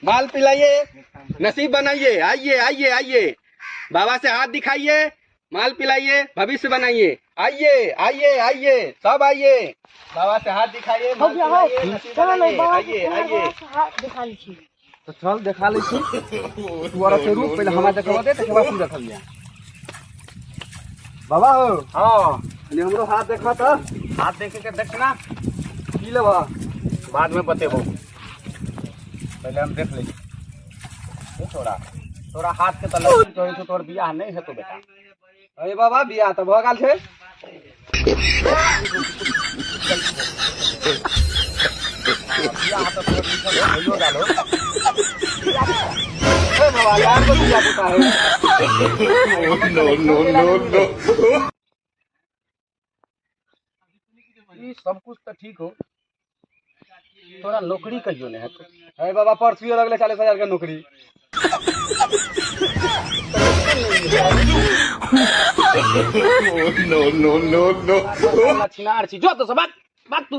माल पिलाइए, नसीब बनाइए। आइए आइए आइए, बाबा से हाथ दिखाइए, माल पिलाइए, भविष्य बनाइए। आइए आइए आइए, सब आइए, बाबा से हाथ दिखाइए, माल पिलाइए, नसीब बनाइए। आइए आइए, तो चल देखा ली तू और से रूप पहले हमारे देखवा दे, तके बाद तू देखल जा। बाबा हो, हां ने हमरो हाथ देखा त, हाथ देखे के देखना की लेबा, बाद में बतेबो, पहले हम देख ले। तोरा हाथ के त लगी कहि तो तोर बियाह नहीं हेतो बेटा। अरे बाबा बियाह त भ गेल छे। बियाह त तोर लिखल होइयो गेलो। ए बाबा यार को बियाह पुता है। नो नो नो नो, ई सब कुछ त ठीक हो, तोरा नौकरी कहियो नहीं है। अरे बाबा परसुए लगले 40,000 के नौकरी। नो नो नो नो, छिनार छी जो तो सब बात तू।